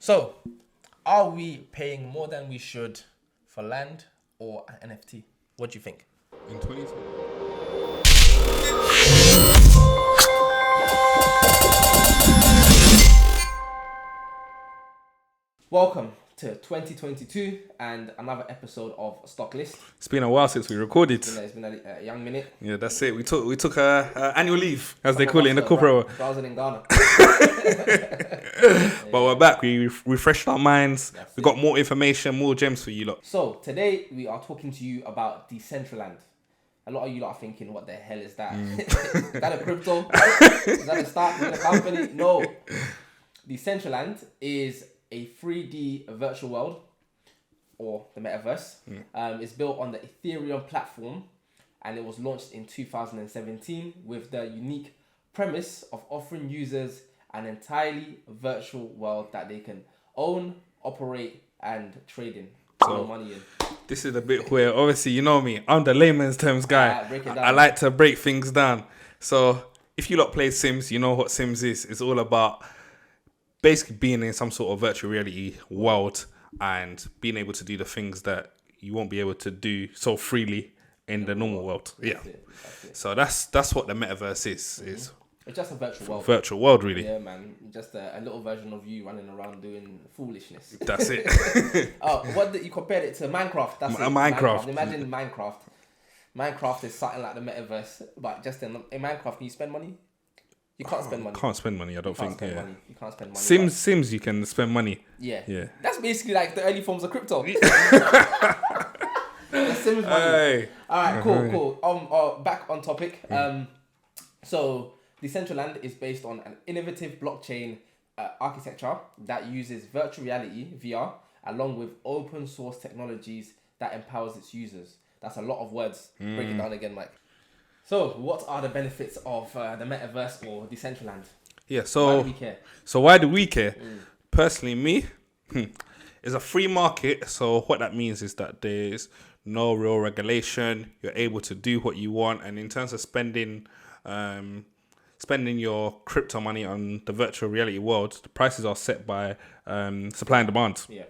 So, are we paying more than we should for land or an NFT? What do you think? In 2020. Welcome to 2022 and another episode of Stock List. It's been a while since we recorded. It's been a young minute. Yeah, that's it. We took annual leave, as they call it in the corporate world. Browsing in Ghana. But we're back. We refreshed our minds. We got more information, more gems for you lot. So today we are talking to you about Decentraland. A lot of you lot are thinking, what the hell is that? Is that a crypto? Is that a start in a company? No. Decentraland is a 3D virtual world, or the Metaverse. It's built on the Ethereum platform, and it was launched in 2017 with the unique premise of offering users an entirely virtual world that they can own, operate, and trade in. So, no money in. This is the bit where, obviously, you know me, I'm the layman's terms guy. I like to break things down. So if you lot play Sims, you know what Sims is. It's all about basically being in some sort of virtual reality world and being able to do the things that you won't be able to do so freely in the normal world. That's it. So that's what the Metaverse is. It's just a virtual world. Virtual world, really. Yeah, man. Just a little version of you running around doing foolishness. That's it. You compared it to Minecraft. That's Minecraft. Imagine Minecraft. Minecraft is something like the Metaverse, but just in Minecraft, can you spend money? You can't spend money. Can't spend money, I don't think. You can't spend money. Sims, you can spend money. Yeah. That's basically like the early forms of crypto. The Sims money. Hey. All right, cool. Back on topic. So Decentraland is based on an innovative blockchain architecture that uses virtual reality (VR) along with open source technologies that empowers its users. That's a lot of words. Break it down again, Mike. So, what are the benefits of the Metaverse or Decentraland? Yeah, so why do we care? So why do we care? Personally, me, it's a free market. So what that means is that there's no real regulation. You're able to do what you want, and in terms of spending your crypto money on the virtual reality world, the prices are set by supply and demand. Yeah.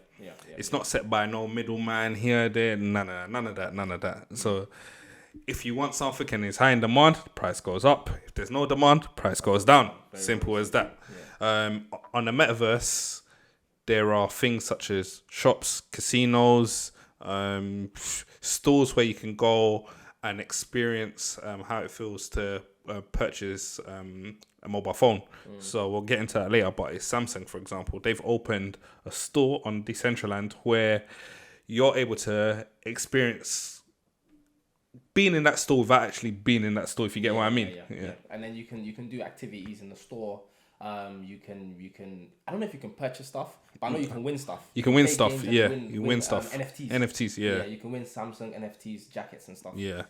It's not set by no middleman here, there, none of that. So if you want something and it's high in demand, the price goes up. If there's no demand, the price goes down. Simple as that. Yeah. On the Metaverse, there are things such as shops, casinos, stores where you can go and experience how it feels to purchase a mobile phone. So we'll get into that later, but it's Samsung, for example. They've opened a store on Decentraland where you're able to experience being in that store without actually being in that store, if you get what I mean. Yeah. And then you can do activities in the store. You can I don't know if you can purchase stuff, but I know you can win stuff. You can win stuff, yeah. You win stuff. NFTs, yeah. Yeah, you can win Samsung NFTs, jackets and stuff. Yeah.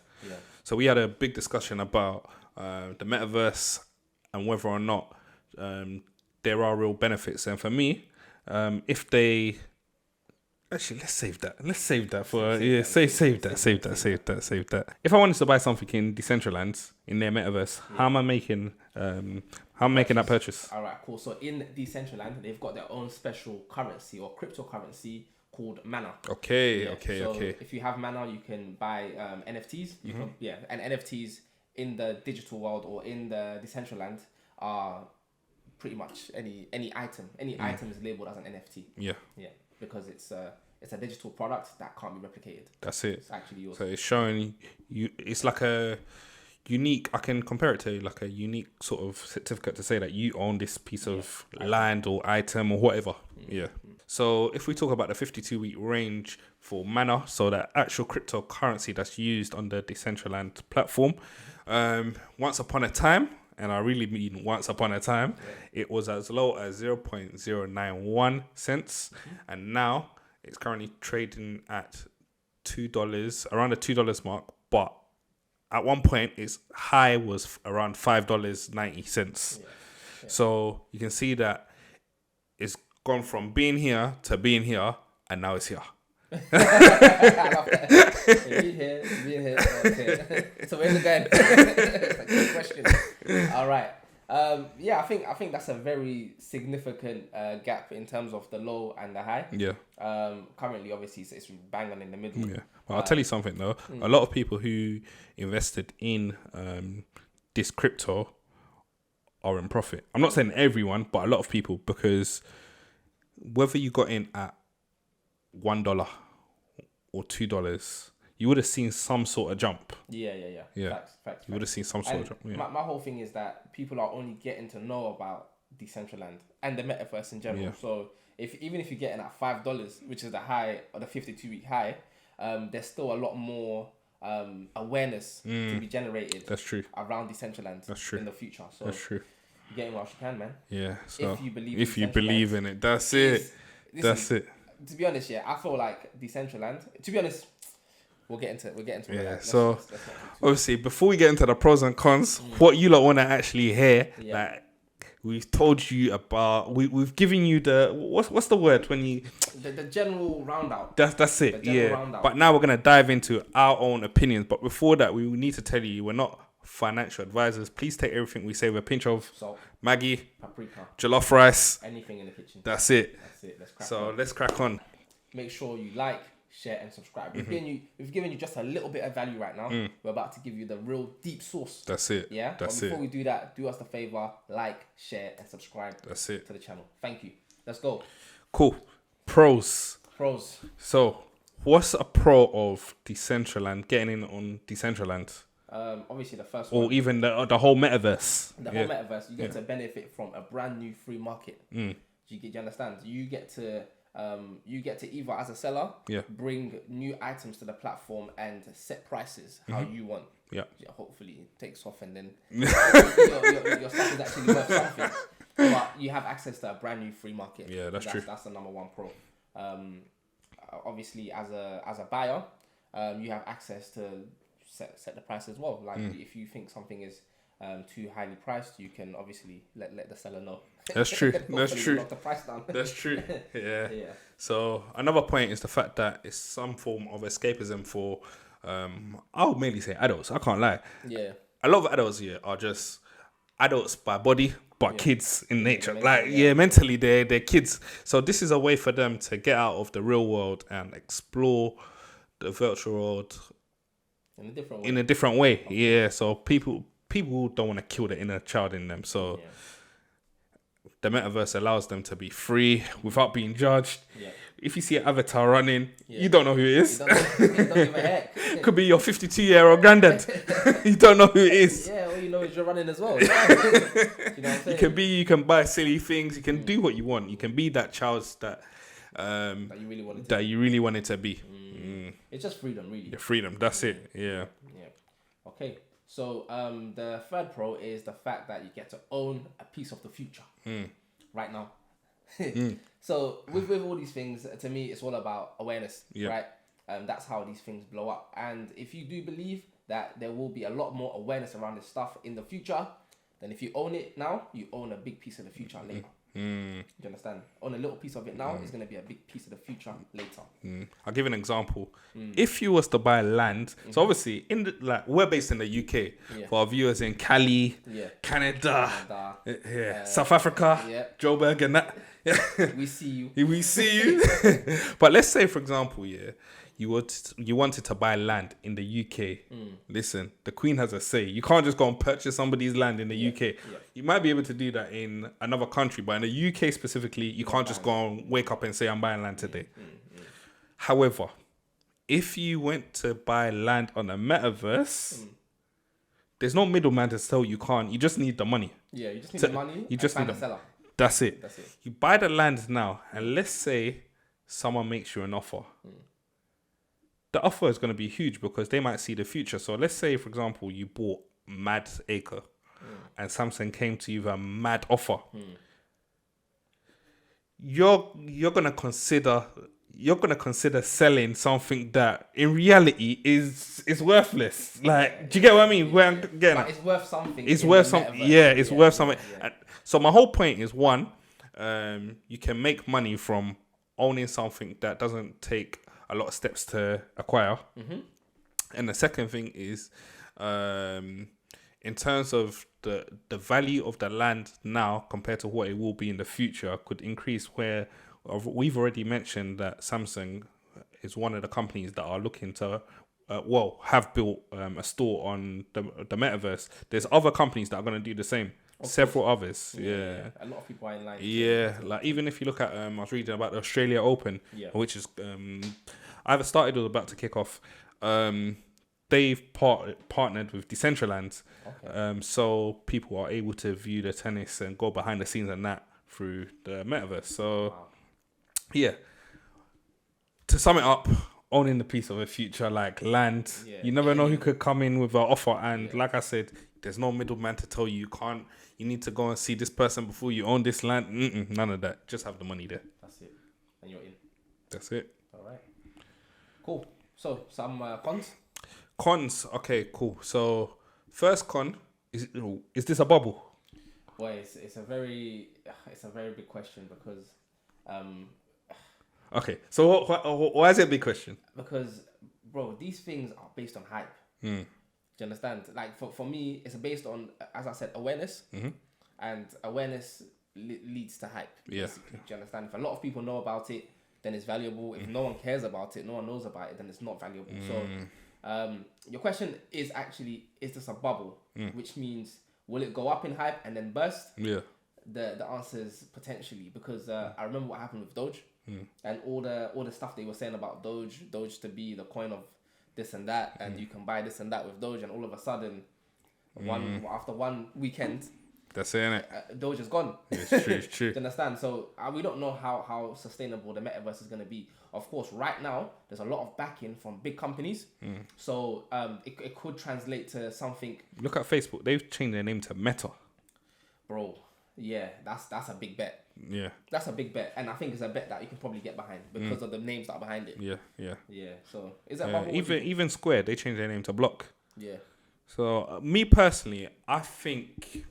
So we had a big discussion about the Metaverse and whether or not there are real benefits. And for me, if they actually, let's save that. Let's save that for save that. If I wanted to buy something in Decentraland in their Metaverse, how am I making that purchase? All right, cool. So in Decentraland, they've got their own special currency or cryptocurrency called Mana. Okay. If you have Mana, you can buy NFTs. And NFTs in the digital world or in the Decentraland are pretty much any item. Any item is labeled as an NFT. Yeah. Because it's a digital product that can't be replicated. That's it. It's actually yours. So it's showing you. It's like a unique. I can compare it to like a unique sort of certificate to say that you own this piece of land or item or whatever. So if we talk about the 52-week range for Mana, so that actual cryptocurrency that's used on the Decentraland platform, once upon a time. And I really mean once upon a time, it was as low as 0.091 cents. And now it's currently trading at $2, around the $2 mark. But at one point, its high was around $5.90. So you can see that it's gone from being here to being here, and now it's here. I love that. Being here. Okay. So where's it going? That's a good question. All right. Yeah, I think that's a very significant gap in terms of the low and the high. Yeah. Currently, obviously, it's bang on in the middle. Yeah. Well, I'll tell you something though. A lot of people who invested in this crypto are in profit. I'm not saying everyone, but a lot of people, because whether you got in at $1 or $2, you would have seen some sort of jump. Yeah. Facts. You would have seen some sort of jump. Yeah. My whole thing is that people are only getting to know about Decentraland and the Metaverse in general. Yeah. So even if you're getting at $5, which is the high or the 52-week high, there's still a lot more awareness to be generated. That's true. Around Decentraland. That's true. In the future. So That's true. you're getting what you can, man. Yeah. So if you believe in it, that's it. That's it. To be honest, yeah, I feel like Decentraland. To be honest, we'll get into it. Yeah. Let's So not obviously, before we get into the pros and cons, what you lot want to actually hear, like we've told you about, we've given you the what's the word when you the general roundout. That's it. Yeah. Roundout. But now we're gonna dive into our own opinions. But before that, we need to tell you we're not financial advisors. Please take everything we say with a pinch of salt, Maggi, paprika, jollof rice, anything in the kitchen. That's it. Let's crack on. On. Make sure you like, share, and subscribe. We've given you just a little bit of value right now. We're about to give you the real deep sauce. That's it. Yeah. That's but before it. we do that, do us the favor, like, share, and subscribe. That's it. To the channel. Thank you. Let's go. Cool. Pros. So, what's a pro of Decentraland, getting in on Decentraland? Obviously the first or one, even the whole metaverse. whole metaverse, you get to benefit from a brand new free market. Do you understand? You get to either as a seller bring new items to the platform and set prices how you want. Hopefully it takes off and then your stuff is actually worth something. But you have access to a brand new free market. Yeah, that's true. That's the number one pro. Obviously as a buyer, you have access to set the price as well. Like if you think something is too highly priced, you can obviously let the seller know. That's true. That's true. Knock the price down. That's true. Yeah. So another point is the fact that it's some form of escapism for I'll mainly say adults. I can't lie. Yeah. A lot of adults here are just adults by body, but kids in nature. Mentally they're kids. So this is a way for them to get out of the real world and explore the virtual world in a different way. Okay. Yeah. So people don't want to kill the inner child in them. So the metaverse allows them to be free without being judged. Yeah. If you see an avatar running, you don't know who it is. You don't give a heck. Could be your 52-year-old granddad. You don't know who it is. Yeah, all you know is you're running as well. You know what I'm saying? You can buy silly things. You can do what you want. You can be that child that you really wanted to be. It's just freedom, really. Yeah, freedom. That's it. Yeah. Okay. So the third pro is the fact that you get to own a piece of the future right now. So with all these things, to me, it's all about awareness, right? That's how these things blow up. And if you do believe that there will be a lot more awareness around this stuff in the future, then if you own it now, you own a big piece of the future later. Do you understand? Own a little piece of it now is going to be a big piece of the future later. I'll give you an example. If you was to buy land, so obviously we're based in the UK. For our viewers in Cali, Canada, South Africa, Joburg, and that. We see you. We see you. But let's say, for example, you wanted to buy land in the UK. Listen, the Queen has a say. You can't just go and purchase somebody's land in the UK. You might be able to do that in another country, but in the UK specifically, you can't just go and wake up and say, I'm buying land today. However, if you went to buy land on a metaverse, there's no middleman to tell you can't. You just need the money. Yeah, you just need the money. You just need the seller. That's it. You buy the land now, and let's say someone makes you an offer. The offer is going to be huge because they might see the future. So let's say, for example, you bought Mad Acre and Samsung came to you with a mad offer. You're gonna consider selling something that in reality is worthless. Like, do you get what I mean? Where I'm getting it's worth something. It's worth something. Yeah, it's worth something. Yeah. So my whole point is, one, you can make money from owning something that doesn't take a lot of steps to acquire. And the second thing is, in terms of the value of the land now compared to what it will be in the future could increase. Where we've already mentioned that Samsung is one of the companies that are looking to, have built a store on the Metaverse. There's other companies that are going to do the same. Several others, yeah. A lot of people are in line. Yeah, like even if you look at, I was reading about the Australia Open, which is either started or about to kick off. They've partnered with Decentraland, so people are able to view the tennis and go behind the scenes and that through the Metaverse. So, yeah. To sum it up, owning the piece of a future like land, you never know who could come in with an offer, and like I said, there's no middleman to tell you can't. You need to go and see this person before you own this land. None of that. Just have the money there. That's it, and you're in. That's it. All right. Cool. So some cons. Cons. Okay. Cool. So first con is this a bubble? Well, it's a very big question because. Okay. So why is it a big question? Because, bro, these things are based on hype. Do you understand? Like for me, it's based on, as I said, awareness, and awareness leads to hype. Yeah. Do you understand? If a lot of people know about it, then it's valuable. If no one cares about it, no one knows about it, then it's not valuable. So, your question is actually, is this a bubble? Which means, will it go up in hype and then burst? Yeah. The answer is potentially, because I remember what happened with Doge, and all the stuff they were saying about Doge to be the coin of this and that, and you can buy this and that with Doge, and all of a sudden, after one weekend, that's it, innit? Doge is gone. It's true, it's true. Do you understand? So we don't know how sustainable the Metaverse is going to be. Of course, right now, there's a lot of backing from big companies. So it could translate to something. Look at Facebook. They've changed their name to Meta. Bro, yeah, that's a big bet. Yeah. That's a big bet. And I think it's a bet that you can probably get behind because of the names that are behind it. Yeah. So is that bubble? Even Square, they changed their name to Block. Yeah. So me personally, I think...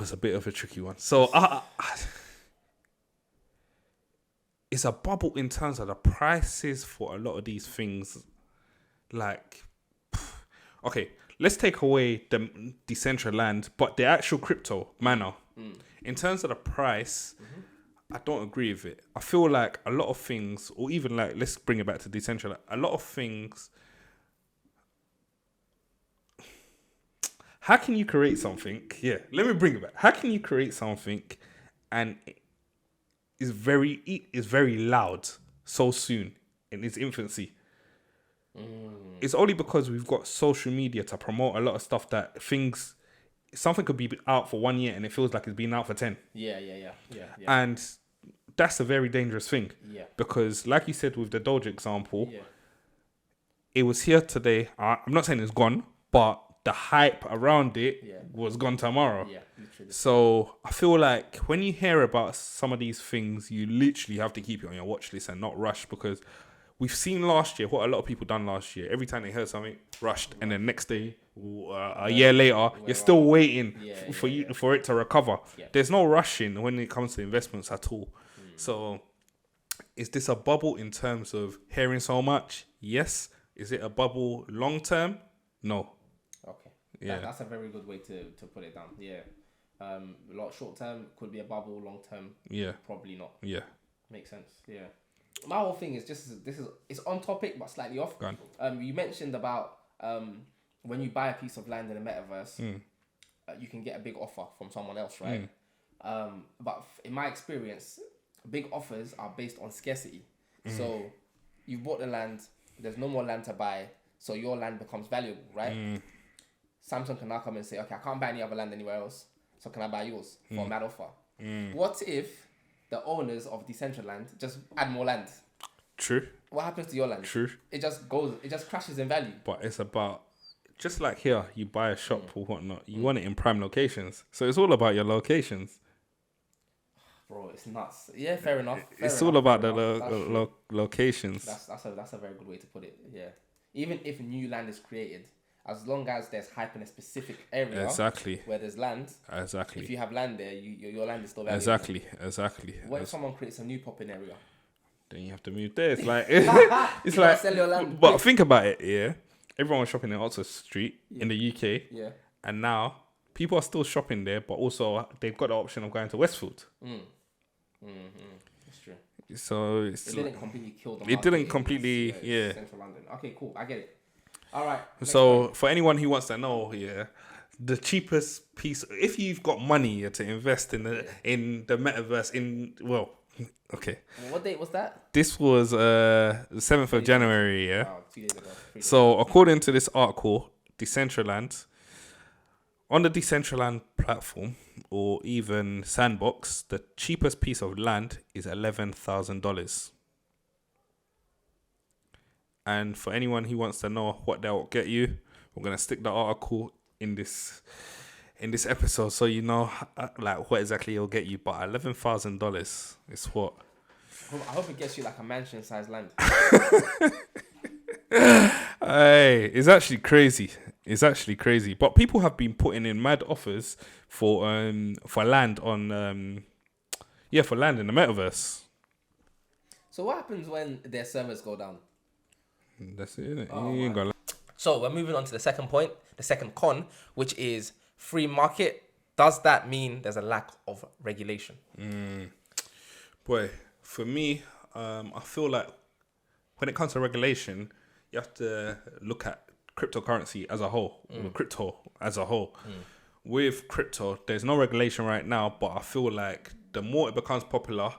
it's a bit of a tricky one. So it's a bubble in terms of the prices for a lot of these things. Like, okay, let's take away the Decentraland, but the actual crypto, Mana. In terms of the price, I don't agree with it. I feel like a lot of things, or even like, let's bring it back to Decentraland, a lot of things... How can you create something? Yeah, let me bring it back. How can you create something and it's very loud so soon in its infancy? It's only because we've got social media to promote a lot of stuff that something could be out for 1 year and it feels like it's been out for 10. Yeah. And that's a very dangerous thing. Yeah. Because like you said with the Doge example, it was here today. I'm not saying it's gone, but the hype around it was gone tomorrow. Yeah, literally. So I feel like when you hear about some of these things, you literally have to keep it on your watch list and not rush, because we've seen last year what a lot of people done last year. Every time they heard something, rushed, and then next day, a year later, you're still waiting for it to recover. Yeah. There's no rushing when it comes to investments at all. So is this a bubble in terms of hearing so much? Yes. Is it a bubble long term? No. Okay. Yeah. That's a very good way to put it down. Yeah. A lot short term could be a bubble, long term. Yeah. Probably not. Yeah. Makes sense. Yeah. My whole thing is it's on topic but slightly off. Go on. You mentioned about when you buy a piece of land in the Metaverse, you can get a big offer from someone else, right? But in my experience, big offers are based on scarcity. So you bought the land, there's no more land to buy, so your land becomes valuable, right? Samsung can now come and say, okay, I can't buy any other land anywhere else, so can I buy yours for a mad offer? What if the owners of Decentraland just add more land? True. What happens to your land? True. It just crashes in value. But it's about, just like here, you buy a shop or whatnot, you want it in prime locations. So it's all about your locations. Bro, it's nuts. Yeah, fair enough. It's all about the locations. That's a very good way to put it. Yeah. Even if new land is created, as long as there's hype in a specific area, where there's land, if you have land there, your land is still valuable. Exactly. What if someone creates a new popping area? Then you have to move there. It's like it's like sell your land. But think about it. Yeah, everyone was shopping in Oxford Street in the UK. Yeah. And now people are still shopping there, but also they've got the option of going to Westfield. That's true. So it didn't completely kill the It market didn't in completely, Central London. Okay, cool. I get it. All right. So for anyone who wants to know, the cheapest piece, if you've got money to invest in the metaverse, okay. What date was that? This was the 7th of January, yeah. Wow, 2 days ago. So according to this article, Decentraland, on the Decentraland platform or even Sandbox, the cheapest piece of land is $11,000. And for anyone who wants to know what they'll get you, we're gonna stick the article in this episode, so you know like what exactly it'll get you. But $11,000 is what. I hope it gets you like a mansion-sized land. Hey, it's actually crazy. But people have been putting in mad offers for land on for land in the metaverse. So what happens when their servers go down? That's it, innit? Oh, you ain't gonna. So we're moving on to the second point, the second con, which is free market. Does that mean there's a lack of regulation? Boy, for me, I feel like when it comes to regulation, you have to look at cryptocurrency as a whole, or crypto as a whole. With crypto, there's no regulation right now, but I feel like the more it becomes popular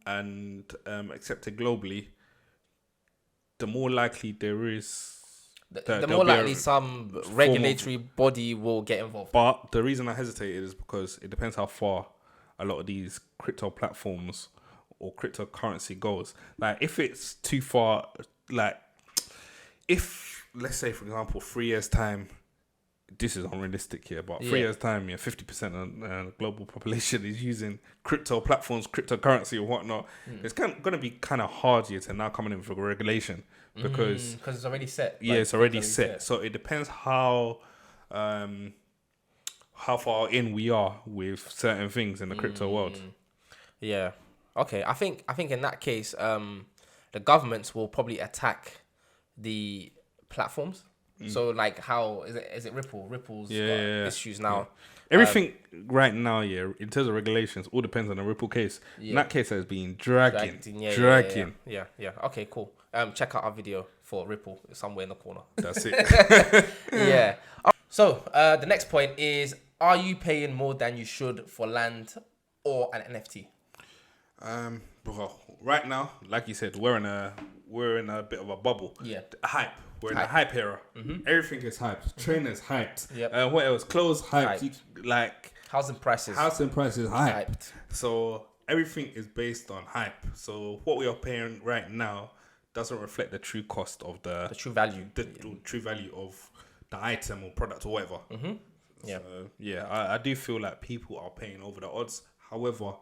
and accepted globally, the more likely there is. The more likely some regulatory body will get involved. But the reason I hesitated is because it depends how far a lot of these crypto platforms or cryptocurrency goes. Like if it's too far, like if let's say for example 3 years time, this is unrealistic here, but 3 years time, 50% of the global population is using crypto platforms, cryptocurrency or whatnot. It's going to be kind of hard here to now coming in for regulation because it's already set. Yeah, it's already set. So it depends how far in we are with certain things in the crypto world. Yeah. Okay. I think in that case, the governments will probably attack the platforms. So like how is it Ripple? Ripple's got issues now. Yeah. Everything right now, in terms of regulations, all depends on the Ripple case. In that case has been dragging. Yeah. Okay, cool. Check out our video for Ripple. It's somewhere in the corner. That's it. Yeah. So the next point is: are you paying more than you should for land or an NFT? Well, right now, like you said, we're in a bit of a bubble. Yeah. Hype. We're in the hype era. Everything is hyped. Trainers hyped. Yep. What else? Clothes hyped. Like housing prices. Hyped. So everything is based on hype. So what we are paying right now doesn't reflect the true cost of the true value. The true value of the item or product or whatever. Yeah. So, I do feel like people are paying over the odds. However,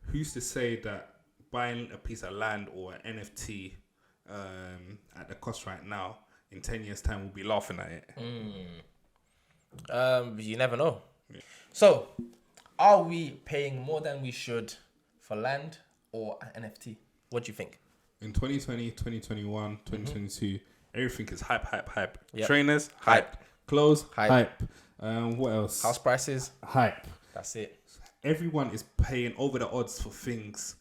who's to say that buying a piece of land or an NFT at the cost right now, in 10 years' time, we'll be laughing at it. You never know. Yeah. So, are we paying more than we should for land or an NFT? What do you think? In 2020, 2021, 2022, everything is hype. Yep. Trainers, hype. Clothes, hype. What else? House prices, hype. That's it. Everyone is paying over the odds for things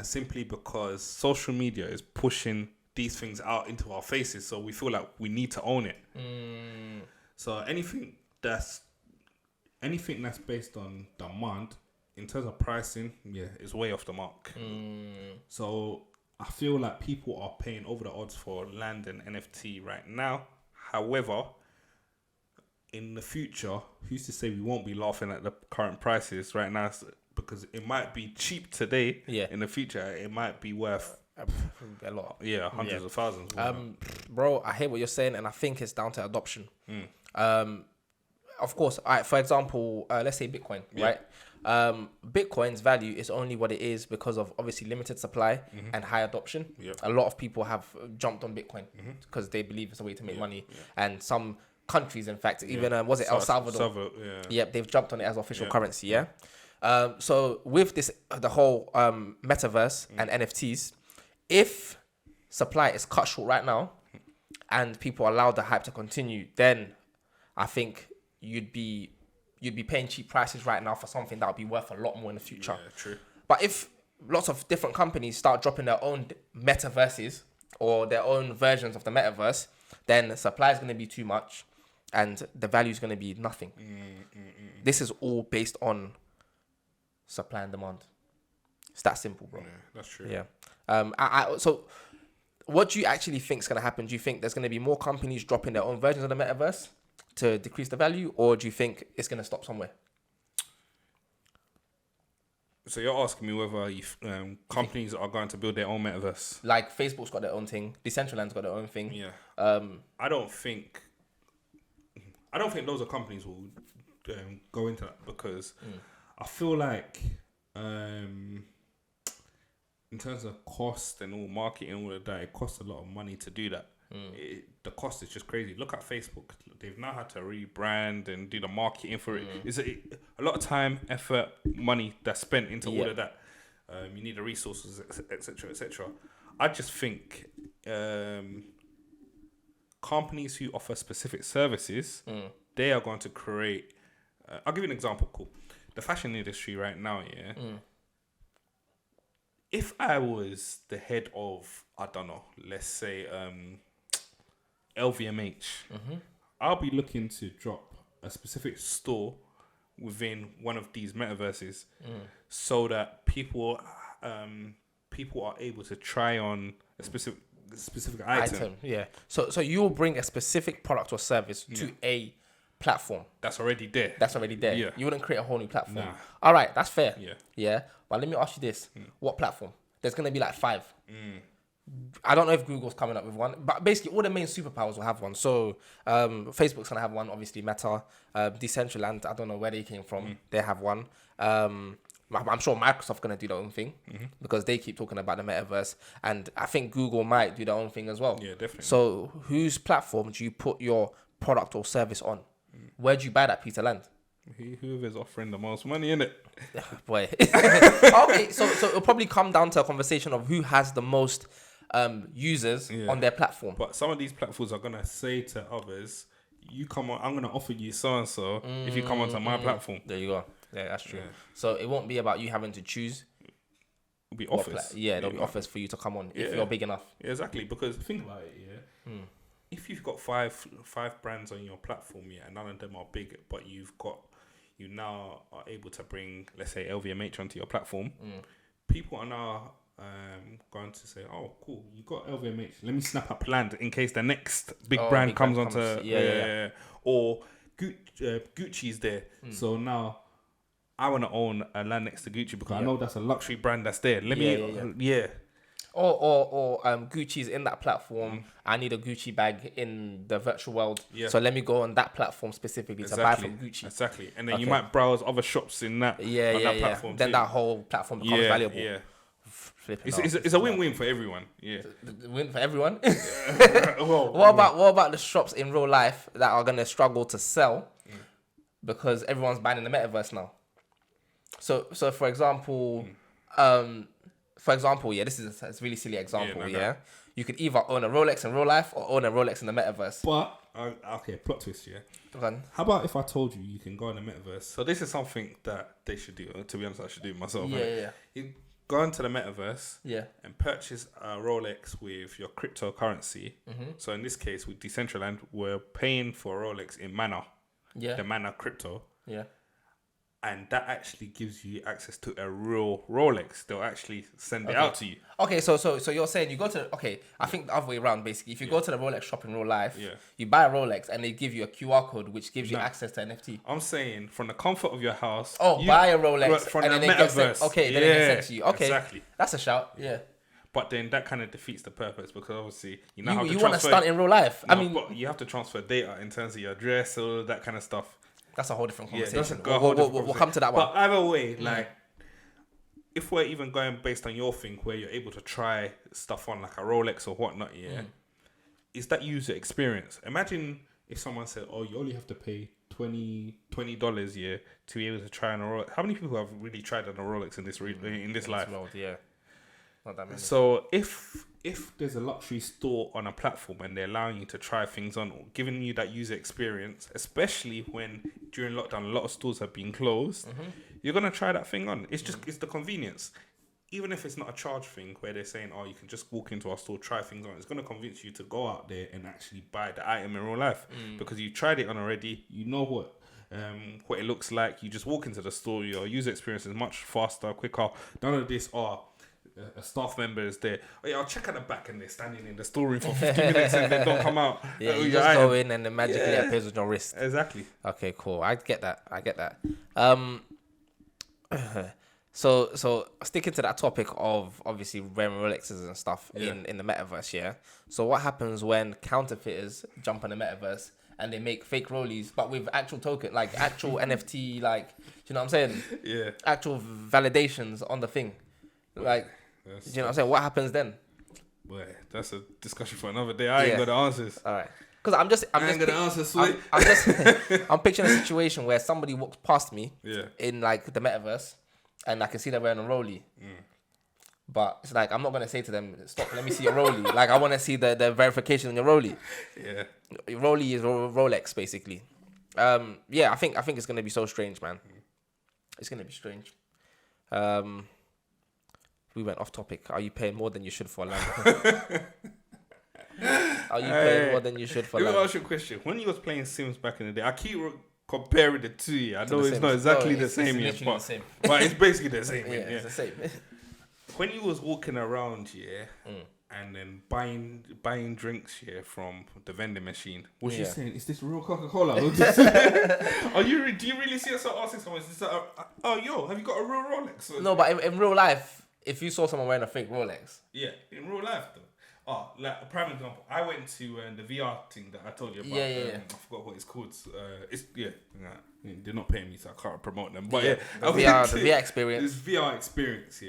simply because social media is pushing these things out into our faces, so we feel like we need to own it. So anything that's based on demand in terms of pricing, is way off the mark. So I feel like people are paying over the odds for land and NFT right now. However, in the future, who's to say we won't be laughing at the current prices right now? Because it might be cheap today. In the future, it might be worth a lot. Hundreds of thousands. Bro, I hear what you're saying, and I think it's down to adoption. Of course, for example, let's say Bitcoin, right? Bitcoin's value is only what it is because of obviously limited supply and high adoption. A lot of people have jumped on Bitcoin because they believe it's a way to make money, and some countries, in fact, even was it El Salvador? They've jumped on it as official currency. So with this, the whole metaverse and NFTs, if supply is cut short right now and people allow the hype to continue, then I think you'd be paying cheap prices right now for something that would be worth a lot more in the future. Yeah, true. But if lots of different companies start dropping their own metaverses or their own versions of the metaverse, then the supply is going to be too much and the value is going to be nothing. This is all based on supply and demand. It's that simple, bro. Yeah, that's true. Yeah. So what do you actually think is going to happen? Do you think there's going to be more companies dropping their own versions of the metaverse to decrease the value, or do you think it's going to stop somewhere? So you're asking me whether companies are going to build their own metaverse? Like Facebook's got their own thing, Decentraland's got their own thing. Yeah. I don't think loads of companies will go into that because I feel like in terms of cost and all marketing and all of that, it costs a lot of money to do that. The cost is just crazy. Look at Facebook. They've now had to rebrand and do the marketing for it. It's a lot of time, effort, money that's spent into all of that. You need the resources, etc., etc. I just think companies who offer specific services, they are going to create. I'll give you an example. Cool. The fashion industry right now, yeah. If I was the head of, I don't know, let's say LVMH, I'll be looking to drop a specific store within one of these metaverses so that people are able to try on a specific item. Yeah. So you'll bring a specific product or service to a platform that's already there. Yeah. You wouldn't create a whole new platform. Nah. All right, that's fair. Yeah. Yeah. But let me ask you this. What platform? There's going to be like 5. I don't know if Google's coming up with one, but basically all the main superpowers will have one. So Facebook's going to have one, obviously Meta, Decentraland, I don't know where they came from. They have one. I'm sure Microsoft's going to do their own thing because they keep talking about the metaverse. And I think Google might do their own thing as well. Yeah, definitely. So whose platform do you put your product or service on? Where do you buy that piece of land? Whoever's offering the most money, innit? Boy. Okay, so it'll probably come down to a conversation of who has the most users on their platform. But some of these platforms are gonna say to others, "You come on, I'm gonna offer you so and so if you come onto my platform." There you go. Yeah, that's true. So it won't be about you having to choose. It'll be offers. There'll be offers for you to come on if you're big enough. Yeah, exactly. Because think about it, if you've got five brands on your platform, and none of them are big, but you now are able to bring, let's say, LVMH onto your platform, people are now going to say, "Oh, cool, you got LVMH. Let me snap up land in case the next big brand comes onto." Or Gucci's there, so now I want to own a land next to Gucci because I know that's a luxury brand that's there. Let me, Or Gucci's in that platform. I need a Gucci bag in the virtual world. Yeah. So let me go on that platform specifically to buy from Gucci. Exactly. And then you might browse other shops in that platform. Then that whole platform becomes valuable. Yeah. It's a win-win for everyone. Yeah. Win for everyone. Well, what about the shops in real life that are gonna struggle to sell because everyone's buying in the metaverse now? So for example, this is a really silly example. You could either own a Rolex in real life or own a Rolex in the metaverse. But okay, plot twist. Yeah. Okay. How about if I told you can go in the metaverse? So this is something that they should do. To be honest, I should do it myself. Yeah. You go into the metaverse. Yeah. And purchase a Rolex with your cryptocurrency. So in this case, with Decentraland, we're paying for Rolex in Mana. Yeah. The Mana crypto. Yeah. And that actually gives you access to a real Rolex. They'll actually send it out to you. Okay, so you're saying you go to I think the other way around basically. If you go to the Rolex shop in real life, you buy a Rolex and they give you a QR code which gives you access to NFT. I'm saying from the comfort of your house. Buy a Rolex from and the then metaverse. Then it gets sent to you. Okay, exactly. That's a shout. Yeah. But then that kind of defeats the purpose because obviously you want to stunt in real life. But you have to transfer data in terms of your address, all that kind of stuff. That's a whole different conversation. We'll come to that one. But either way, if we're even going based on your thing where you're able to try stuff on like a Rolex or whatnot, is that user experience. Imagine if someone said, "Oh, you only have to pay $20 to be able to try on a Rolex." How many people have really tried on a Rolex in this life? World, yeah. not that many. So if there's a luxury store on a platform and they're allowing you to try things on, or giving you that user experience, especially when during lockdown a lot of stores have been closed, you're gonna try that thing on. It's just it's the convenience. Even if it's not a charge thing where they're saying, oh, you can just walk into our store, try things on, it's gonna convince you to go out there and actually buy the item in real life because you tried it on already. You know what it looks like. You just walk into the store. Your user experience is much faster, quicker. None of this. A staff member is there. Oh yeah, I'll check at the back, and they're standing in the storeroom for 50 minutes and they don't come out. Yeah, you just go in and it magically appears on your wrist. Exactly. Okay, cool. I get that. So sticking to that topic of obviously wearing Rolexes and stuff in the metaverse, yeah. So what happens when counterfeiters jump on the metaverse and they make fake rollies, but with actual token, like actual NFT, like, you know what I'm saying? Yeah. Actual validations on the thing, like. Do you know what I'm saying? What happens then? Boy, that's a discussion for another day. I ain't got the answers. All right. Because I'm just I'm picturing a situation where somebody walks past me in like the metaverse and I can see they're wearing a rollie. But it's like, I'm not going to say to them, stop, let me see your rollie. Like, I want to see the verification on your rollie. Yeah. Your rollie is Rolex, basically. I think it's going to be so strange, man. It's going to be strange. We went off topic. Are you paying more than you should for a land? Are you paying more than you should for land? Let me ask you a question. When you was playing Sims back in the day, I keep comparing the two. I know it's not exactly the same yet, but it's basically the same. It's the same. When you was walking around, and then buying drinks from the vending machine, was you saying, is this real Coca-Cola? Do you really see yourself asking someone, is this have you got a real Rolex? No, but in real life, if you saw someone wearing a fake Rolex. Yeah, in real life though. Oh, like a prime example, I went to the VR thing that I told you about. I forgot what it's called. They're not paying me, so I can't promote them. But the VR experience. This VR experience,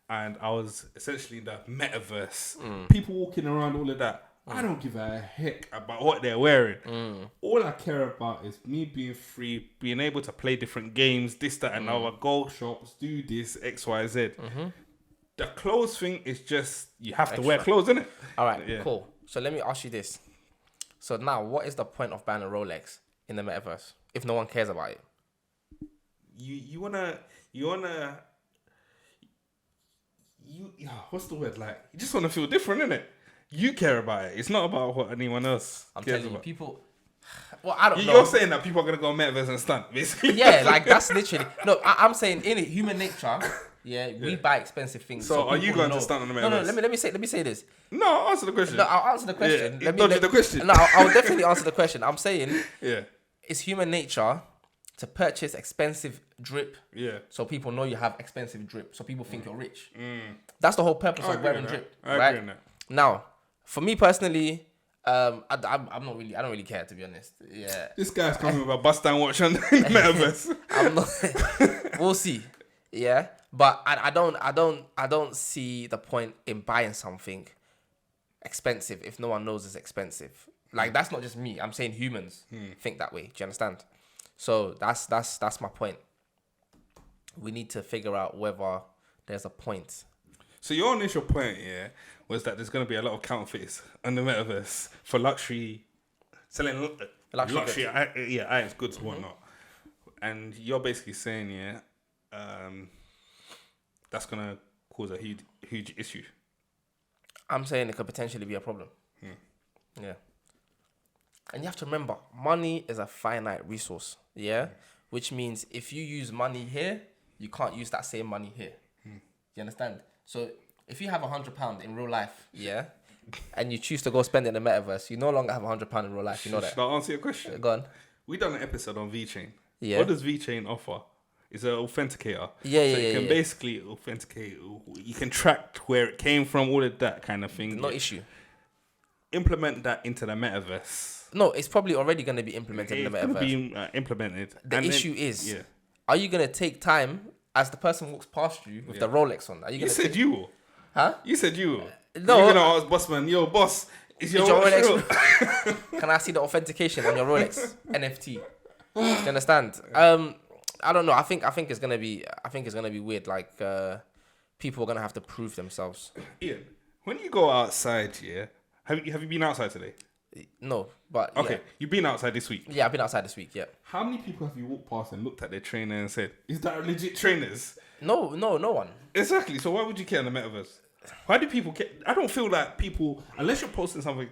and I was essentially in the metaverse. People walking around, all of that. I don't give a heck about what they're wearing. All I care about is me being free, being able to play different games, this, that, and other, go shops, do this, X, Y, Z. The clothes thing is just, you have to wear clothes, innit? All right, cool. So let me ask you this. So now, what is the point of buying a Rolex in the metaverse if no one cares about it? You wanna what's the word? Like, you just wanna feel different, innit? You care about it. It's not about what anyone else I'm cares telling you, about. People. Well, I don't know. You're saying that people are gonna go on metaverse and stunt, basically. Yeah, like that's literally. No, I'm saying in human nature. We buy expensive things. So are you going to stunt on the metaverse? No. Let me say this. No, answer the question. No, I'll answer the question. Yeah, the question. No, I'll definitely answer the question. I'm saying. Yeah. It's human nature to purchase expensive drip. Yeah. So people know you have expensive drip. So people think you're rich. That's the whole purpose of wearing drip. I agree on that. Now, for me personally, I don't really care, to be honest. Yeah. This guy's coming with a bust down watch on the metaverse. I'm not. We'll see. Yeah. But I don't see the point in buying something expensive if no one knows it's expensive. Like, that's not just me. I'm saying humans think that way. Do you understand? So that's my point. We need to figure out whether there's a point. So your initial point, was that there's going to be a lot of counterfeits on the metaverse for luxury, selling luxury items, goods, whatnot. And you're basically saying, that's going to cause a huge issue. I'm saying it could potentially be a problem. Yeah. And you have to remember, money is a finite resource, which means if you use money here, you can't use that same money here. You understand? So if you have £100 in real life, and you choose to go spend it in the metaverse, you no longer have £100 in real life. You know that. Should I answer your question? Go on. We done an episode on VeChain. Yeah. What does VeChain offer? It's an authenticator. So you can basically authenticate. You can track where it came from, all of that kind of thing. No issue. Implement that into the metaverse. No, it's probably already going to be implemented in the metaverse. It's going to be implemented. The issue is, are you going to take time as the person walks past you with the Rolex on? Are you said you will. Huh? You said you will. No. You're going to ask Bossman, yo, boss, is your Rolex? Can I see the authentication on your Rolex NFT? Do you understand? I don't know. I think it's gonna be weird. Like people are gonna have to prove themselves. Ian, when you go outside, yeah, have you been outside today? No, but Okay, you've been outside this week. Yeah, I've been outside this week. Yeah. How many people have you walked past and looked at their trainer and said, "Is that legit trainers?" No one. Exactly. So why would you care in the metaverse? Why do people care? I don't feel like people, unless you're posting something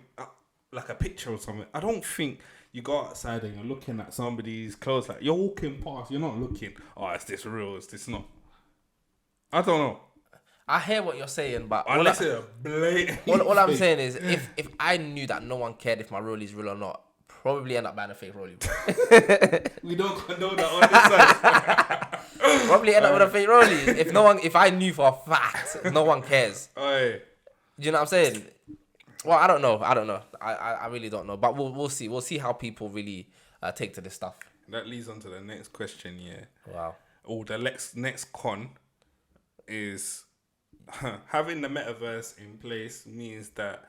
like a picture or something, I don't think you go outside and you're looking at somebody's clothes. Like you're walking past, you're not looking. Oh, is this real? Is this not? I don't know. I hear what you're saying, but Unless it's a blatant. all I'm saying is, if I knew that no one cared if my rollie is real or not, probably end up buying a fake rollie. We don't condone that on this side. Probably end up with a fake rollie. If I knew for a fact no one cares. Aye. Do you know what I'm saying? Well, I don't know. I really don't know. But we'll see. We'll see how people really take to this stuff. That leads on to the next question. Yeah. Wow. Oh, the next con is having the metaverse in place means that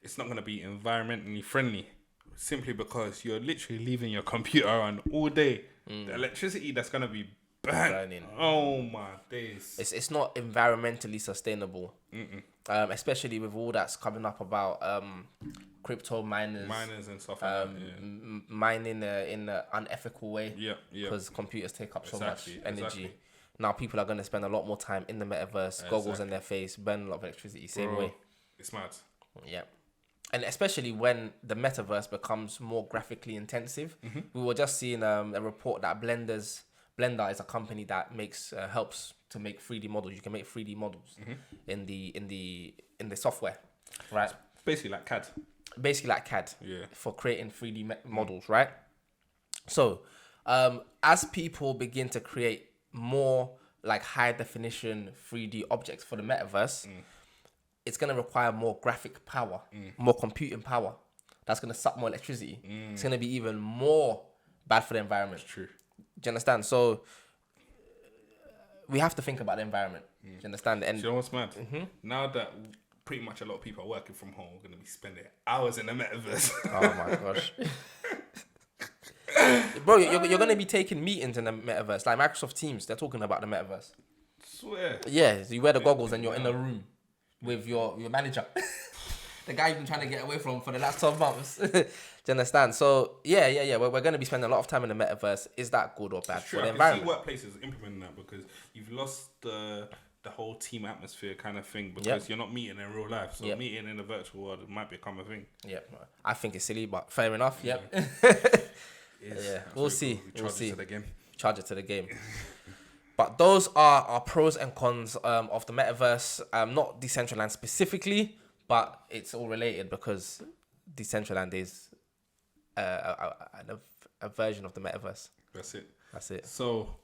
it's not going to be environmentally friendly, simply because you're literally leaving your computer on all day. The electricity that's going to be burning. Oh my days. It's not environmentally sustainable. Especially with all that's coming up about crypto miners and stuff like that. Mining in an unethical way. Yeah. Because computers take up so much energy. Exactly. Now people are going to spend a lot more time in the metaverse, goggles in their face, burn a lot of electricity, same way. It's mad. Yeah. And especially when the metaverse becomes more graphically intensive. We were just seeing a report that Blender is a company that helps to make 3D models. You can make 3D models in the software, right? Basically like CAD. Yeah. For creating 3D models, right? So, as people begin to create more like high definition 3D objects for the metaverse, it's going to require more graphic power, more computing power. That's going to suck more electricity. It's going to be even more bad for the environment. That's true. Do you understand? So we have to think about the environment. Do you understand? And you know what's mad? Now that pretty much a lot of people are working from home, we're going to be spending hours in the metaverse. Oh my gosh. Bro, you're going to be taking meetings in the metaverse. Like Microsoft Teams, they're talking about the metaverse. Swear. Yeah, so you wear the goggles and you're in the room with your manager. The guy you've been trying to get away from for the last 12 months. Do you understand? So, yeah. We're going to be spending a lot of time in the metaverse. Is that good or bad for the environment? I can see workplaces implementing that because you've lost the whole team atmosphere kind of thing because you're not meeting in real life. So meeting in the virtual world might become a thing. Yeah, I think it's silly, but fair enough. Yep. Yeah, we'll see. Charge it to the game. Charge it to the game. But those are our pros and cons of the metaverse. Not Decentraland specifically, but it's all related because Decentraland is a version of the metaverse. That's it. So,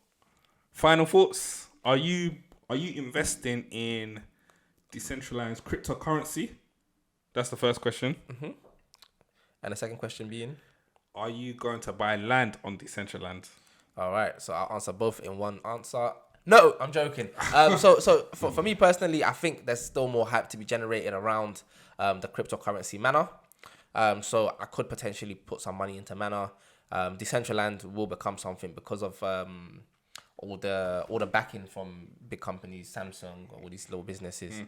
final thoughts. Are you investing in Decentraland's cryptocurrency? That's the first question. And the second question being? Are you going to buy land on Decentraland? All right, so I'll answer both in one answer. No, I'm joking. So for me personally, I think there's still more hype to be generated around the cryptocurrency Mana. So I could potentially put some money into Mana. Decentraland will become something because of all the backing from big companies, Samsung, all these little businesses.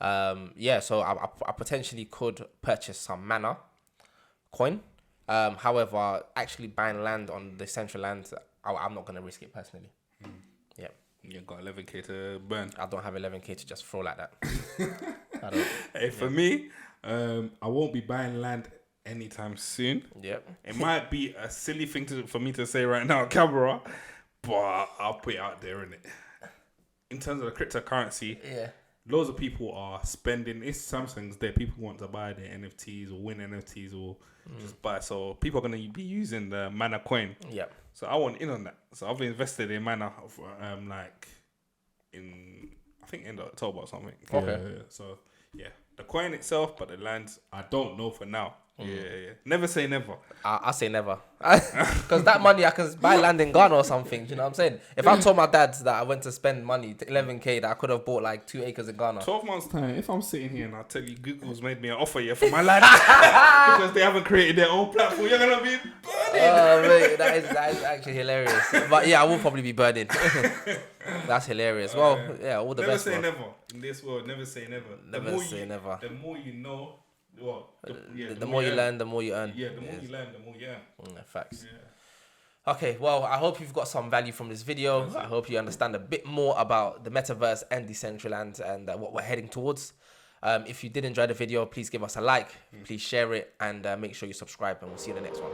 So I potentially could purchase some Mana coin. However, actually buying land on Decentraland, I'm not going to risk it personally. Yeah. You got 11k to burn. I don't have 11k to just throw like that. I don't. Hey, for me, I won't be buying land anytime soon. Yep. It might be a silly thing for me to say right now, camera, but I'll put it out there, innit? In terms of the cryptocurrency, loads of people are spending. It's Samsung's there. People want to buy their NFTs or win NFTs or just buy. So people are going to be using the Mana coin. Yeah. So I want in on that. So I've invested in Mana I think end of October or something. Okay. So the coin itself, but the land I don't know for now. Yeah. Never say never. I say never. Because that money, I can buy land in Ghana or something. Do you know what I'm saying? If I told my dad that I went to spend money, 11K, that I could have bought like 2 acres in Ghana. 12 months time, if I'm sitting here and I tell you Google's made me an offer for my land because they haven't created their own platform, you're going to be burning. Oh, mate, that is actually hilarious. But yeah, I will probably be burning. That's hilarious. Well, yeah, all the best. Never say never. In this world, never say never. Never say never. The more you know, the more you learn, the more you earn. Yeah, the more you learn, the more you earn. Facts. Yeah. Okay, well, I hope you've got some value from this video. I hope you understand a bit more about the Metaverse and Decentraland and what we're heading towards. If you did enjoy the video, please give us a like, please share it, and make sure you subscribe, and we'll see you in the next one.